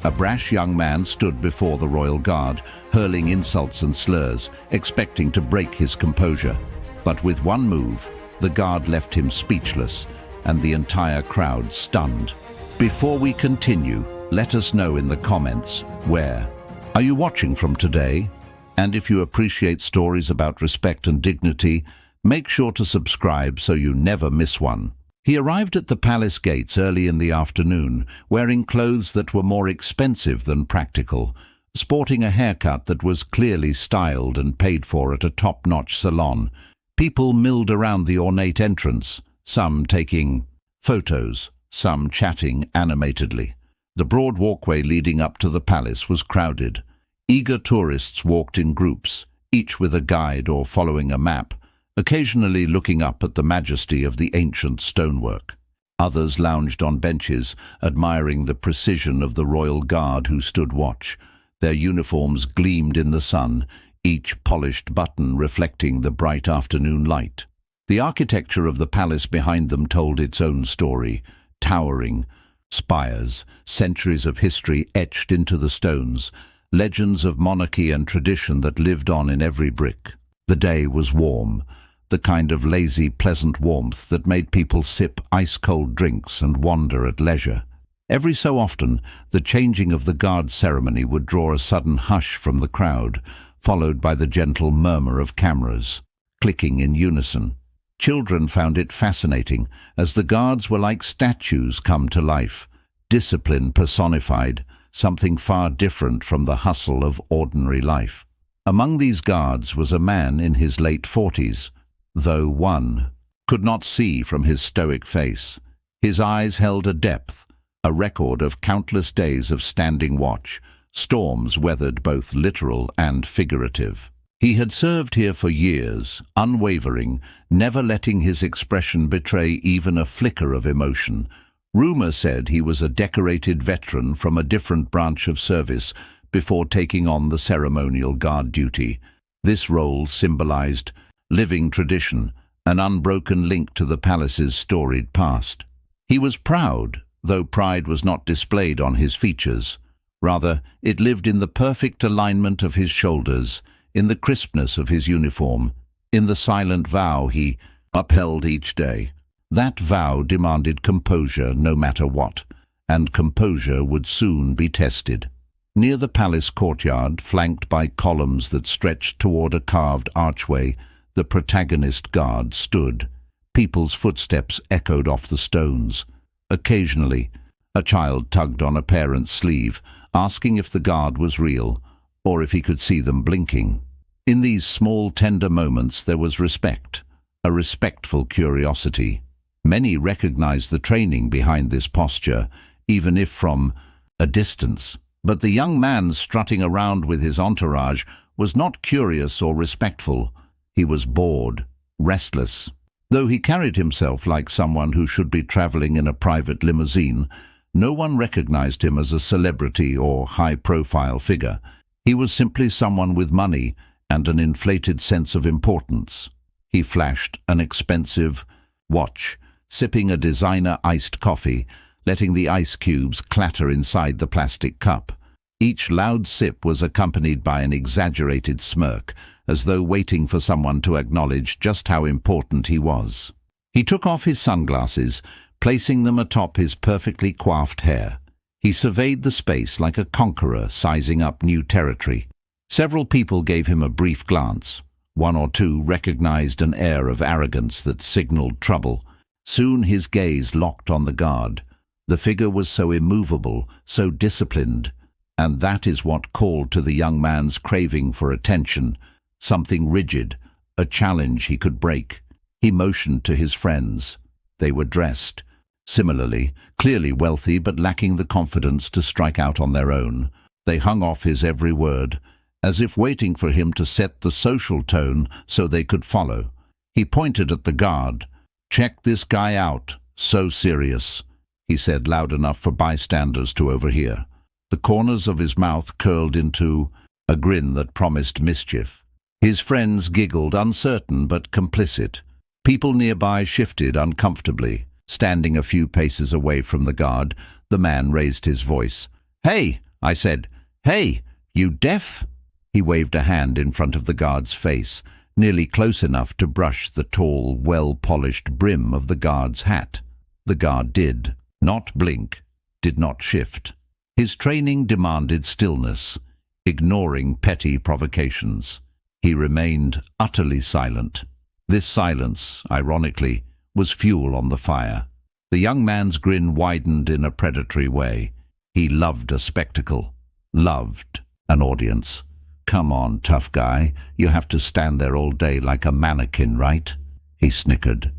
A brash young man stood before the royal guard, hurling insults and slurs, expecting to break his composure. But with one move, the guard left him speechless, and the entire crowd stunned. Before we continue, let us know in the comments where are you watching from today? And if you appreciate stories about respect and dignity, make sure to subscribe so you never miss one. He arrived at the palace gates early in the afternoon, wearing clothes that were more expensive than practical, sporting a haircut that was clearly styled and paid for at a top-notch salon. People milled around the ornate entrance, some taking photos, some chatting animatedly. The broad walkway leading up to the palace was crowded. Eager tourists walked in groups, each with a guide or following a map, occasionally looking up at the majesty of the ancient stonework. Others lounged on benches, admiring the precision of the royal guard who stood watch. Their uniforms gleamed in the sun, each polished button reflecting the bright afternoon light. The architecture of the palace behind them told its own story, towering spires, centuries of history etched into the stones, legends of monarchy and tradition that lived on in every brick. The day was warm, the kind of lazy, pleasant warmth that made people sip ice-cold drinks and wander at leisure. Every so often, the changing of the guard ceremony would draw a sudden hush from the crowd, followed by the gentle murmur of cameras, clicking in unison. Children found it fascinating, as the guards were like statues come to life, discipline personified, something far different from the hustle of ordinary life. Among these guards was a man in his late 40s, though one could not see from his stoic face. His eyes held a depth, a record of countless days of standing watch, storms weathered both literal and figurative. He had served here for years, unwavering, never letting his expression betray even a flicker of emotion. Rumor said he was a decorated veteran from a different branch of service before taking on the ceremonial guard duty. This role symbolized living tradition, an unbroken link to the palace's storied past. He was proud, though pride was not displayed on his features. Rather, it lived in the perfect alignment of his shoulders, in the crispness of his uniform, in the silent vow he upheld each day. That vow demanded composure no matter what, and composure would soon be tested. Near the palace courtyard, flanked by columns that stretched toward a carved archway, the protagonist guard stood. People's footsteps echoed off the stones. Occasionally, a child tugged on a parent's sleeve, asking if the guard was real, or if he could see them blinking. In these small, tender moments there was respect, a respectful curiosity. Many recognized the training behind this posture, even if from a distance. But the young man strutting around with his entourage was not curious or respectful. He was bored, restless. Though he carried himself like someone who should be traveling in a private limousine, no one recognized him as a celebrity or high-profile figure. He was simply someone with money and an inflated sense of importance. He flashed an expensive watch, sipping a designer iced coffee, letting the ice cubes clatter inside the plastic cup. Each loud sip was accompanied by an exaggerated smirk, as though waiting for someone to acknowledge just how important he was. He took off his sunglasses, placing them atop his perfectly coiffed hair. He surveyed the space like a conqueror sizing up new territory. Several people gave him a brief glance. One or two recognized an air of arrogance that signaled trouble. Soon his gaze locked on the guard. The figure was so immovable, so disciplined, and that is what called to the young man's craving for attention, something rigid, a challenge he could break. He motioned to his friends. They were dressed similarly, clearly wealthy but lacking the confidence to strike out on their own. They hung off his every word, as if waiting for him to set the social tone so they could follow. He pointed at the guard. "Check this guy out, so serious," he said loud enough for bystanders to overhear. The corners of his mouth curled into a grin that promised mischief. His friends giggled, uncertain but complicit. People nearby shifted uncomfortably. Standing a few paces away from the guard, the man raised his voice. "Hey, I said, "Hey, you deaf?" He waved a hand in front of the guard's face, nearly close enough to brush the tall, well-polished brim of the guard's hat. The guard did not blink, did not shift. His training demanded stillness, ignoring petty provocations. He remained utterly silent. This silence, ironically, was fuel on the fire. The young man's grin widened in a predatory way. He loved a spectacle, loved an audience. "Come on, tough guy, you have to stand there all day like a mannequin, right?" He snickered.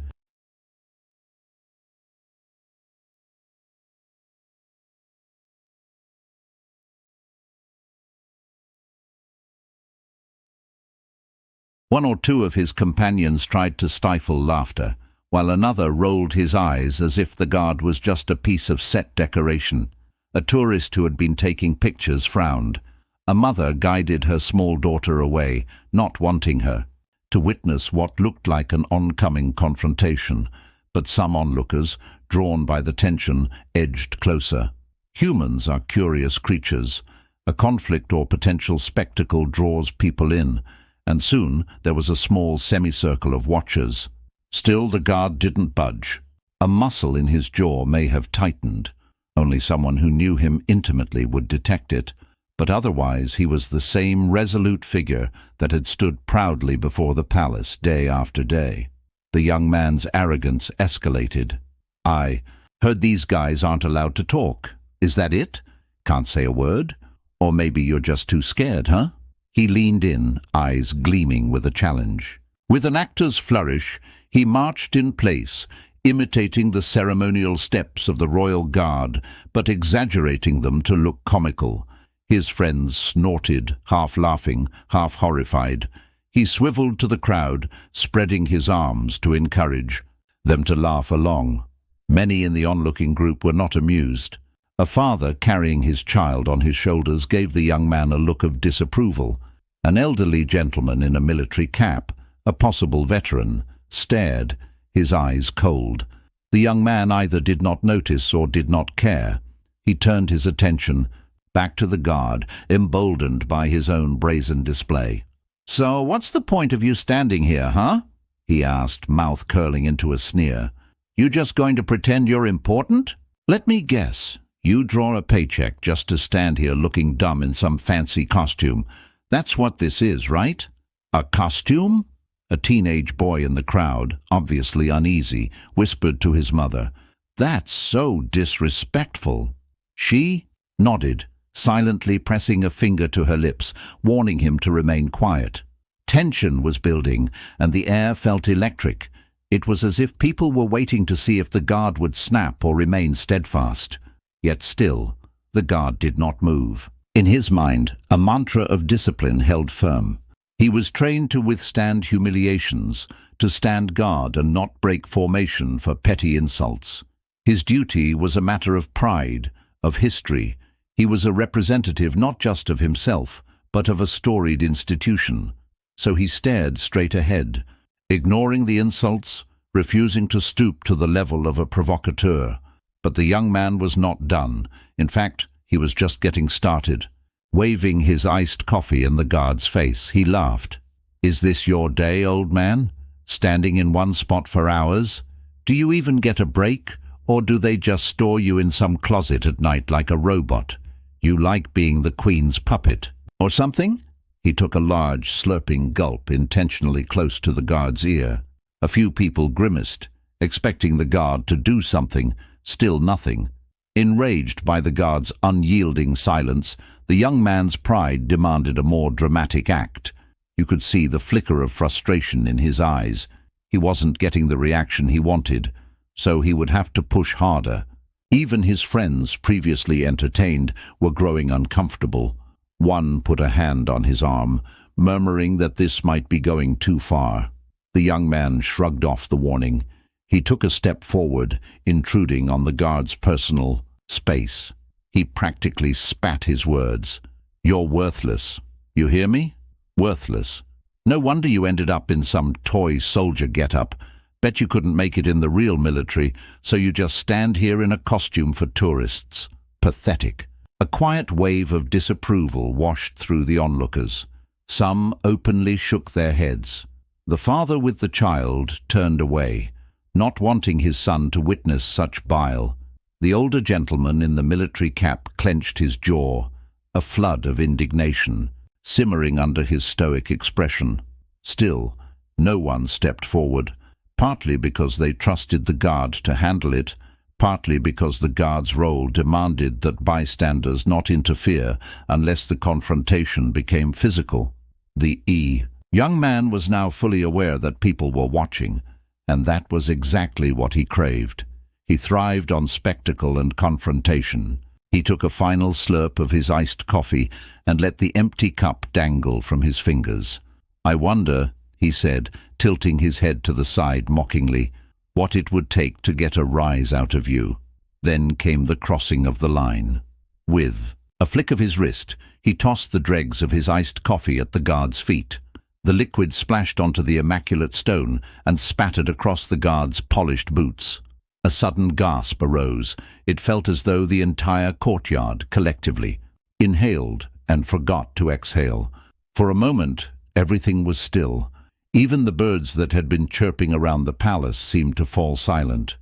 One or two of his companions tried to stifle laughter, while another rolled his eyes as if the guard was just a piece of set decoration. A tourist who had been taking pictures frowned. A mother guided her small daughter away, not wanting her to witness what looked like an oncoming confrontation, but some onlookers, drawn by the tension, edged closer. Humans are curious creatures. A conflict or potential spectacle draws people in, and soon there was a small semicircle of watchers. Still the guard didn't budge. A muscle in his jaw may have tightened. Only someone who knew him intimately would detect it, but otherwise he was the same resolute figure that had stood proudly before the palace day after day. The young man's arrogance escalated. "I heard these guys aren't allowed to talk. Is that it? Can't say a word? Or maybe you're just too scared, huh?" He leaned in, eyes gleaming with a challenge. With an actor's flourish, he marched in place, imitating the ceremonial steps of the royal guard, but exaggerating them to look comical. His friends snorted, half laughing, half horrified. He swiveled to the crowd, spreading his arms to encourage them to laugh along. Many in the onlooking group were not amused. A father carrying his child on his shoulders gave the young man a look of disapproval. An elderly gentleman in a military cap, a possible veteran, stared, his eyes cold. The young man either did not notice or did not care. He turned his attention back to the guard, emboldened by his own brazen display. "So what's the point of you standing here, huh?" he asked, mouth curling into a sneer. "You just going to pretend you're important? Let me guess. You draw a paycheck just to stand here looking dumb in some fancy costume. That's what this is, right? A costume?" A teenage boy in the crowd, obviously uneasy, whispered to his mother, "That's so disrespectful." She nodded, silently pressing a finger to her lips, warning him to remain quiet. Tension was building, and the air felt electric. It was as if people were waiting to see if the guard would snap or remain steadfast. Yet still, the guard did not move. In his mind, a mantra of discipline held firm. He was trained to withstand humiliations, to stand guard and not break formation for petty insults. His duty was a matter of pride, of history. He was a representative not just of himself, but of a storied institution. So he stared straight ahead, ignoring the insults, refusing to stoop to the level of a provocateur. But the young man was not done. In fact, he was just getting started. Waving his iced coffee in the guard's face, he laughed. "Is this your day, old man? Standing in one spot for hours? Do you even get a break, or do they just store you in some closet at night like a robot? You like being the queen's puppet, or something?" He took a large, slurping gulp intentionally close to the guard's ear. A few people grimaced, expecting the guard to do something, still nothing. Enraged by the guard's unyielding silence, the young man's pride demanded a more dramatic act. You could see the flicker of frustration in his eyes. He wasn't getting the reaction he wanted, so he would have to push harder. Even his friends, previously entertained, were growing uncomfortable. One put a hand on his arm, murmuring that this might be going too far. The young man shrugged off the warning. He took a step forward, intruding on the guard's personal space. He practically spat his words. "You're worthless. You hear me? Worthless. No wonder you ended up in some toy soldier get-up. Bet you couldn't make it in the real military, so you just stand here in a costume for tourists. Pathetic." A quiet wave of disapproval washed through the onlookers. Some openly shook their heads. The father with the child turned away, not wanting his son to witness such bile. The older gentleman in the military cap clenched his jaw, a flood of indignation simmering under his stoic expression. Still, no one stepped forward, partly because they trusted the guard to handle it, partly because the guard's role demanded that bystanders not interfere unless the confrontation became physical. The young man was now fully aware that people were watching, and that was exactly what he craved. He thrived on spectacle and confrontation. He took a final slurp of his iced coffee and let the empty cup dangle from his fingers. "I wonder," he said, tilting his head to the side mockingly, "what it would take to get a rise out of you." Then came the crossing of the line. With a flick of his wrist, he tossed the dregs of his iced coffee at the guard's feet. The liquid splashed onto the immaculate stone and spattered across the guard's polished boots. A sudden gasp arose. It felt as though the entire courtyard, collectively, inhaled and forgot to exhale. For a moment, everything was still. Even the birds that had been chirping around the palace seemed to fall silent.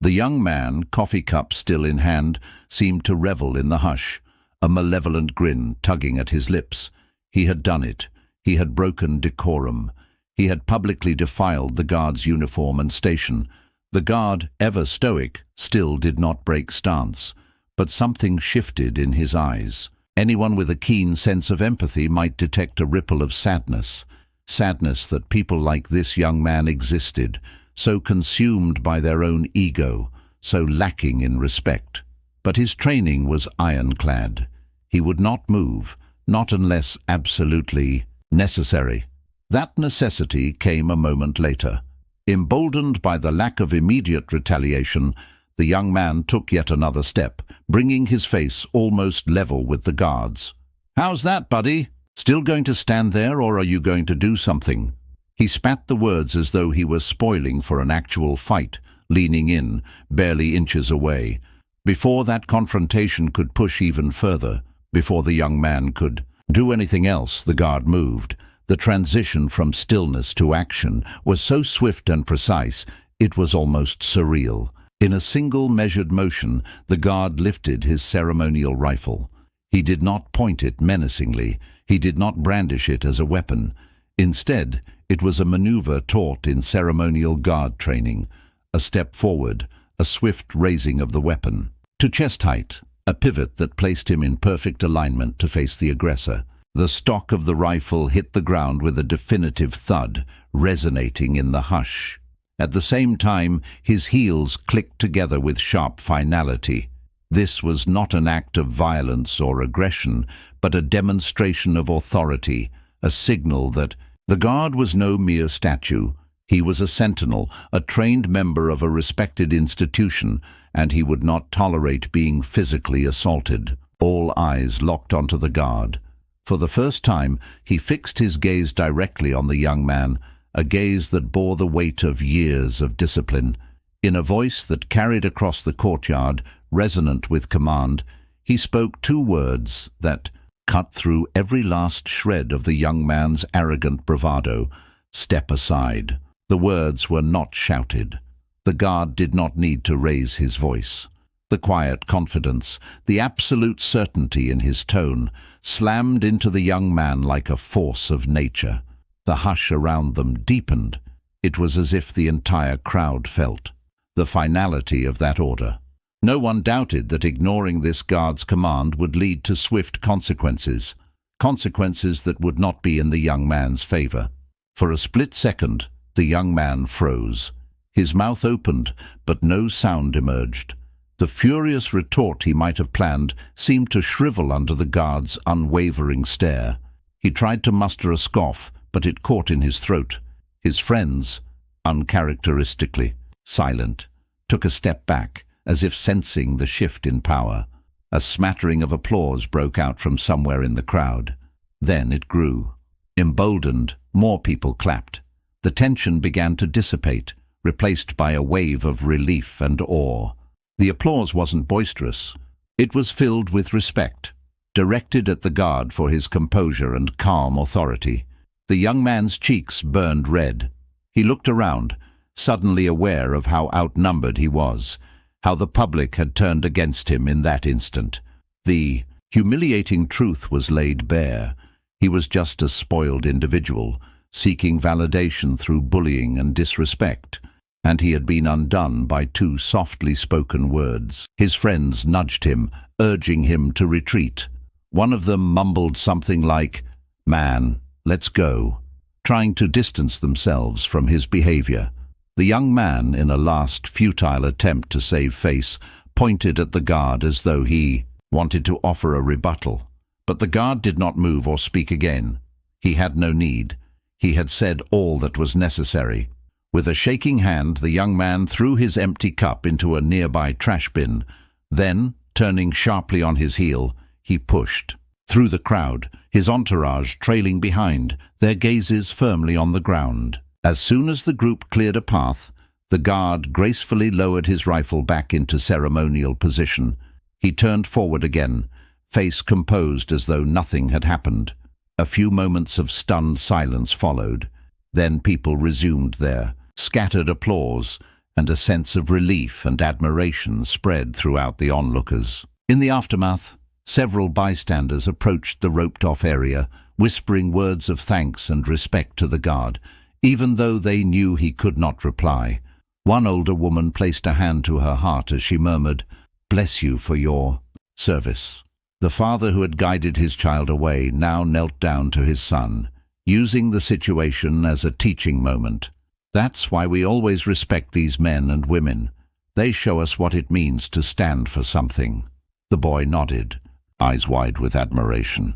The young man, coffee cup still in hand, seemed to revel in the hush, a malevolent grin tugging at his lips. He had done it. He had broken decorum. He had publicly defiled the guard's uniform and station. The guard, ever stoic, still did not break stance. But something shifted in his eyes. Anyone with a keen sense of empathy might detect a ripple of sadness. Sadness that people like this young man existed, so consumed by their own ego, so lacking in respect. But his training was ironclad. He would not move, not unless absolutely necessary. That necessity came a moment later. Emboldened by the lack of immediate retaliation, the young man took yet another step, bringing his face almost level with the guard's. "How's that, buddy? Still going to stand there, or are you going to do something?" He spat the words as though he were spoiling for an actual fight, leaning in, barely inches away. Before that confrontation could push even further, before the young man could do anything else, the guard moved. The transition from stillness to action was so swift and precise, it was almost surreal. In a single measured motion, the guard lifted his ceremonial rifle. He did not point it menacingly. He did not brandish it as a weapon. Instead, it was a maneuver taught in ceremonial guard training. A step forward, a swift raising of the weapon to chest height, a pivot that placed him in perfect alignment to face the aggressor. The stock of the rifle hit the ground with a definitive thud, resonating in the hush. At the same time, his heels clicked together with sharp finality. This was not an act of violence or aggression, but a demonstration of authority, a signal that the guard was no mere statue. He was a sentinel, a trained member of a respected institution, and he would not tolerate being physically assaulted. All eyes locked onto the guard. For the first time, he fixed his gaze directly on the young man, a gaze that bore the weight of years of discipline. In a voice that carried across the courtyard, resonant with command, he spoke two words that cut through every last shred of the young man's arrogant bravado: "Step aside." The words were not shouted. The guard did not need to raise his voice. The quiet confidence, the absolute certainty in his tone, slammed into the young man like a force of nature. The hush around them deepened. It was as if the entire crowd felt the finality of that order. No one doubted that ignoring this guard's command would lead to swift consequences, consequences that would not be in the young man's favor. For a split second, the young man froze. His mouth opened, but no sound emerged. The furious retort he might have planned seemed to shrivel under the guard's unwavering stare. He tried to muster a scoff, but it caught in his throat. His friends, uncharacteristically silent, took a step back, as if sensing the shift in power. A smattering of applause broke out from somewhere in the crowd. Then it grew. Emboldened, more people clapped. The tension began to dissipate, replaced by a wave of relief and awe. The applause wasn't boisterous. It was filled with respect, directed at the guard for his composure and calm authority. The young man's cheeks burned red. He looked around, suddenly aware of how outnumbered he was, how the public had turned against him in that instant. The humiliating truth was laid bare. He was just a spoiled individual, seeking validation through bullying and disrespect, and he had been undone by two softly spoken words. His friends nudged him, urging him to retreat. One of them mumbled something like, "Man, let's go," trying to distance themselves from his behavior. The young man, in a last futile attempt to save face, pointed at the guard as though he wanted to offer a rebuttal. But the guard did not move or speak again. He had no need. He had said all that was necessary. With a shaking hand, the young man threw his empty cup into a nearby trash bin. Then, turning sharply on his heel, he pushed. Through the crowd, his entourage trailing behind, their gazes firmly on the ground. As soon as the group cleared a path, the guard gracefully lowered his rifle back into ceremonial position. He turned forward again, face composed as though nothing had happened. A few moments of stunned silence followed. Then people resumed their scattered applause, and a sense of relief and admiration spread throughout the onlookers. In the aftermath, several bystanders approached the roped-off area, whispering words of thanks and respect to the guard, even though they knew he could not reply. One older woman placed a hand to her heart as she murmured, "Bless you for your service." The father who had guided his child away now knelt down to his son, using the situation as a teaching moment. That's why we always respect these men and women. They show us what it means to stand for something. The boy nodded, eyes wide with admiration.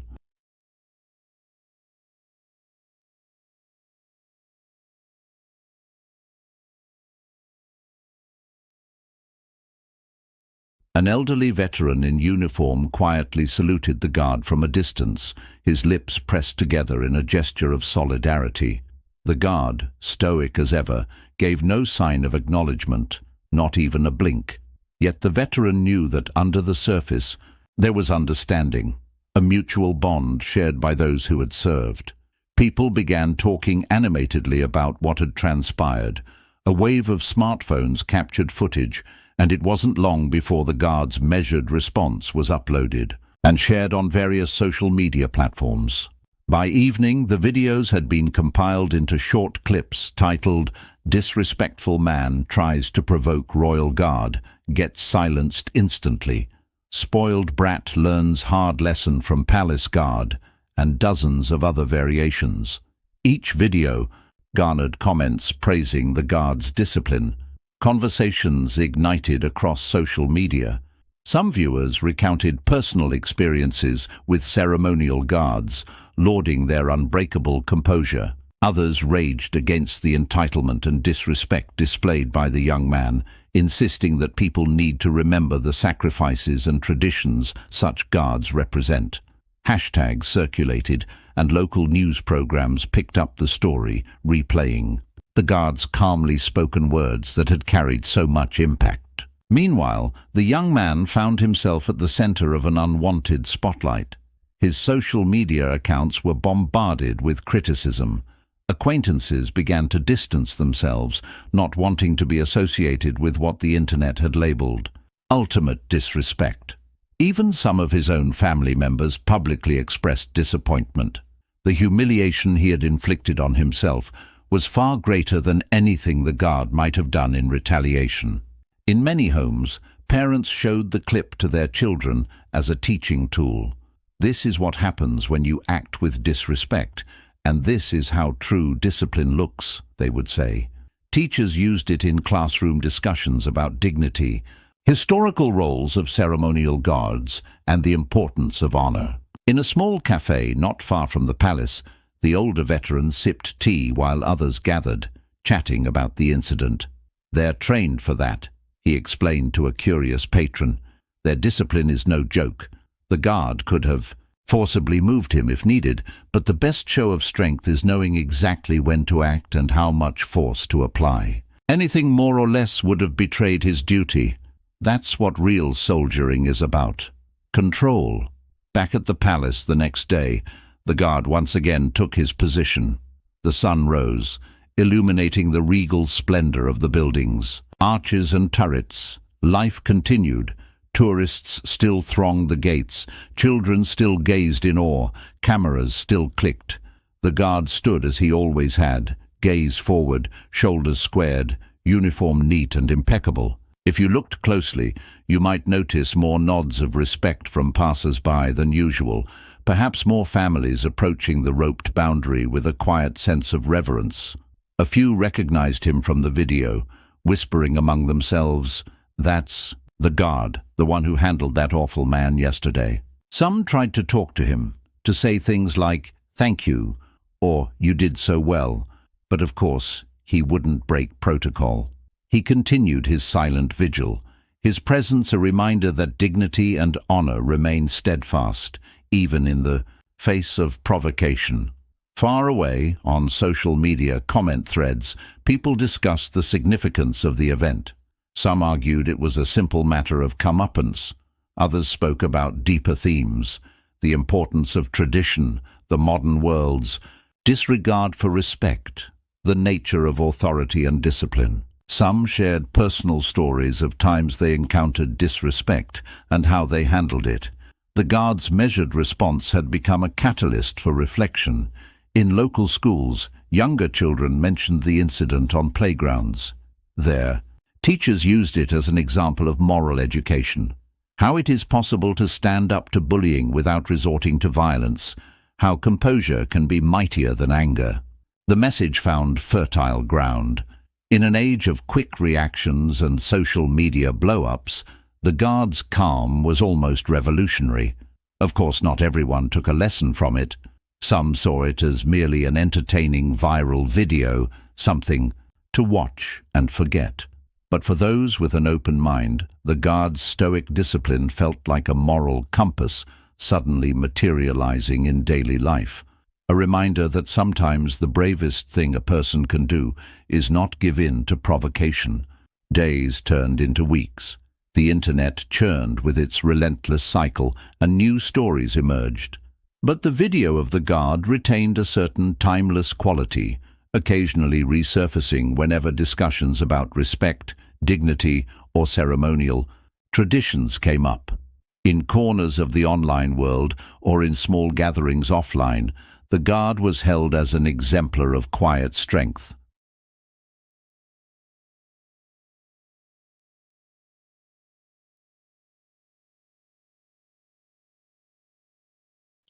An elderly veteran in uniform quietly saluted the guard from a distance, his lips pressed together in a gesture of solidarity. The guard, stoic as ever, gave no sign of acknowledgement, not even a blink. Yet the veteran knew that under the surface there was understanding, a mutual bond shared by those who had served. People began talking animatedly about what had transpired. A wave of smartphones captured footage, and it wasn't long before the guard's measured response was uploaded and shared on various social media platforms. By evening, the videos had been compiled into short clips titled "Disrespectful Man Tries to Provoke Royal Guard, Gets Silenced Instantly," "Spoiled Brat Learns Hard Lesson from Palace Guard," and dozens of other variations. Each video garnered comments praising the guard's discipline. Conversations ignited across social media. Some viewers recounted personal experiences with ceremonial guards, lauding their unbreakable composure. Others raged against the entitlement and disrespect displayed by the young man, insisting that people need to remember the sacrifices and traditions such guards represent. Hashtags circulated, and local news programs picked up the story, replaying the guard's calmly spoken words that had carried so much impact. Meanwhile, the young man found himself at the center of an unwanted spotlight. His social media accounts were bombarded with criticism. Acquaintances began to distance themselves, not wanting to be associated with what the internet had labeled ultimate disrespect. Even some of his own family members publicly expressed disappointment. The humiliation he had inflicted on himself was far greater than anything the guard might have done in retaliation. In many homes, parents showed the clip to their children as a teaching tool. This is what happens when you act with disrespect, and this is how true discipline looks, they would say. Teachers used it in classroom discussions about dignity, historical roles of ceremonial guards, and the importance of honor. In a small cafe not far from the palace, the older veteran sipped tea while others gathered, chatting about the incident. "They're trained for that," he explained to a curious patron. "Their discipline is no joke. The guard could have forcibly moved him if needed, but the best show of strength is knowing exactly when to act and how much force to apply. Anything more or less would have betrayed his duty. That's what real soldiering is about. Control. Back at the palace the next day, the guard once again took his position. The sun rose, illuminating the regal splendor of the buildings, arches and turrets. Life continued. Tourists still thronged the gates. Children still gazed in awe. Cameras still clicked. The guard stood as he always had, gaze forward, shoulders squared, uniform neat and impeccable. If you looked closely, you might notice more nods of respect from passers-by than usual, perhaps more families approaching the roped boundary with a quiet sense of reverence. A few recognized him from the video, whispering among themselves, "That's the guard, the one who handled that awful man yesterday." Some tried to talk to him, to say things like, "Thank you," or "You did so well," but of course, he wouldn't break protocol. He continued his silent vigil, his presence a reminder that dignity and honor remain steadfast, even in the face of provocation. Far away, on social media comment threads, people discussed the significance of the event. Some argued it was a simple matter of comeuppance. Others spoke about deeper themes, the importance of tradition, the modern world's disregard for respect, the nature of authority and discipline. Some shared personal stories of times they encountered disrespect and how they handled it. The guard's measured response had become a catalyst for reflection. In local schools, younger children mentioned the incident on playgrounds. There, teachers used it as an example of moral education. How it is possible to stand up to bullying without resorting to violence. How composure can be mightier than anger. The message found fertile ground. In an age of quick reactions and social media blow-ups, the guard's calm was almost revolutionary. Of course, not everyone took a lesson from it. Some saw it as merely an entertaining viral video, something to watch and forget. But for those with an open mind, the guard's stoic discipline felt like a moral compass suddenly materializing in daily life. A reminder that sometimes the bravest thing a person can do is not give in to provocation. Days turned into weeks. The internet churned with its relentless cycle, and new stories emerged. But the video of the guard retained a certain timeless quality, occasionally resurfacing whenever discussions about respect, dignity, or ceremonial traditions came up. In corners of the online world or in small gatherings offline, the guard was held as an exemplar of quiet strength.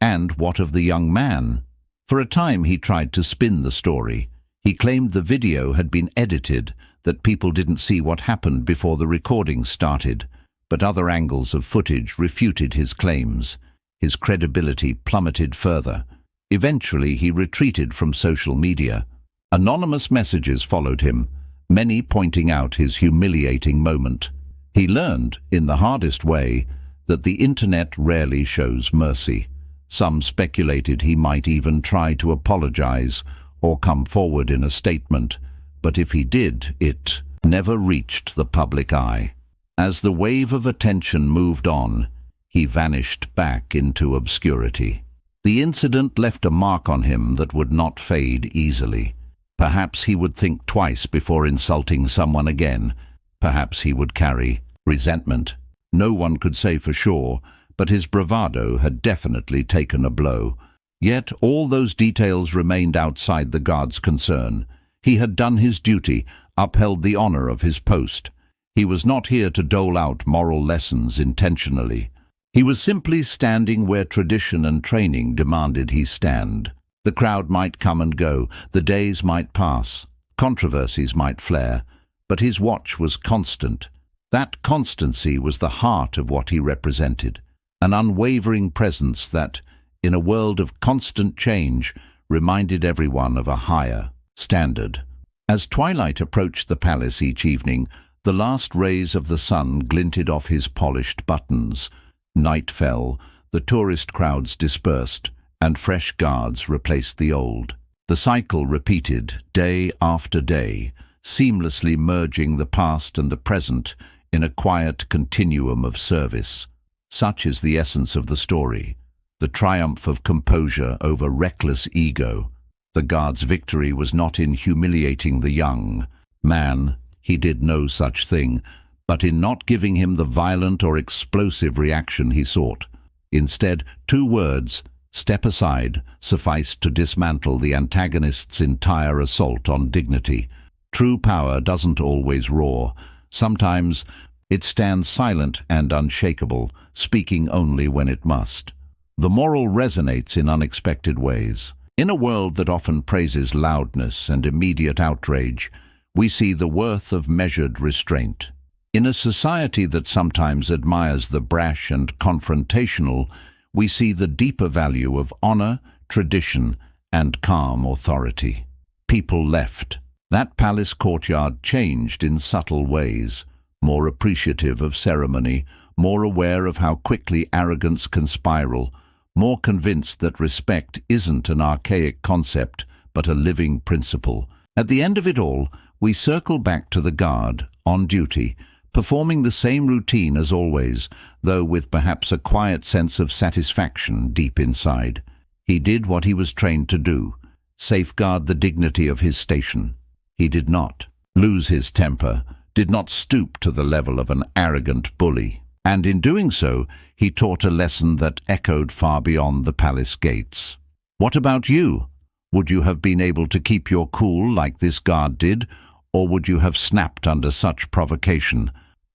And what of the young man? For a time he tried to spin the story. He claimed the video had been edited, that people didn't see what happened before the recording started, but other angles of footage refuted his claims. His credibility plummeted further. Eventually he retreated from social media. Anonymous messages followed him, many pointing out his humiliating moment. He learned, in the hardest way, that the internet rarely shows mercy. Some speculated he might even try to apologize or come forward in a statement, but if he did, it never reached the public eye. As the wave of attention moved on, he vanished back into obscurity. The incident left a mark on him that would not fade easily. Perhaps he would think twice before insulting someone again. Perhaps he would carry resentment. No one could say for sure, but his bravado had definitely taken a blow. Yet all those details remained outside the guard's concern. He had done his duty, upheld the honor of his post. He was not here to dole out moral lessons intentionally. He was simply standing where tradition and training demanded he stand. The crowd might come and go, the days might pass, controversies might flare, but his watch was constant. That constancy was the heart of what he represented, an unwavering presence that, in a world of constant change, reminded everyone of a higher standard. As twilight approached the palace each evening, the last rays of the sun glinted off his polished buttons. Night fell, the tourist crowds dispersed, and fresh guards replaced the old. The cycle repeated day after day, seamlessly merging the past and the present in a quiet continuum of service. Such is the essence of the story, the triumph of composure over reckless ego. The guard's victory was not in humiliating the young man, he did no such thing, but in not giving him the violent or explosive reaction he sought. Instead, 2 words, "step aside," sufficed to dismantle the antagonist's entire assault on dignity. True power doesn't always roar. Sometimes it stands silent and unshakable, speaking only when it must. The moral resonates in unexpected ways. In a world that often praises loudness and immediate outrage, we see the worth of measured restraint. In a society that sometimes admires the brash and confrontational, we see the deeper value of honor, tradition, and calm authority. People left. That palace courtyard changed in subtle ways, more appreciative of ceremony, more aware of how quickly arrogance can spiral, more convinced that respect isn't an archaic concept, but a living principle. At the end of it all, we circle back to the guard, on duty, performing the same routine as always, though with perhaps a quiet sense of satisfaction deep inside. He did what he was trained to do, safeguard the dignity of his station. He did not lose his temper, did not stoop to the level of an arrogant bully. And in doing so, he taught a lesson that echoed far beyond the palace gates. What about you? Would you have been able to keep your cool like this guard did, or would you have snapped under such provocation?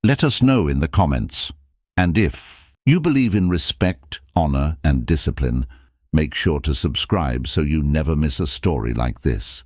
Let us know in the comments. And if you believe in respect, honor, and discipline, make sure to subscribe so you never miss a story like this.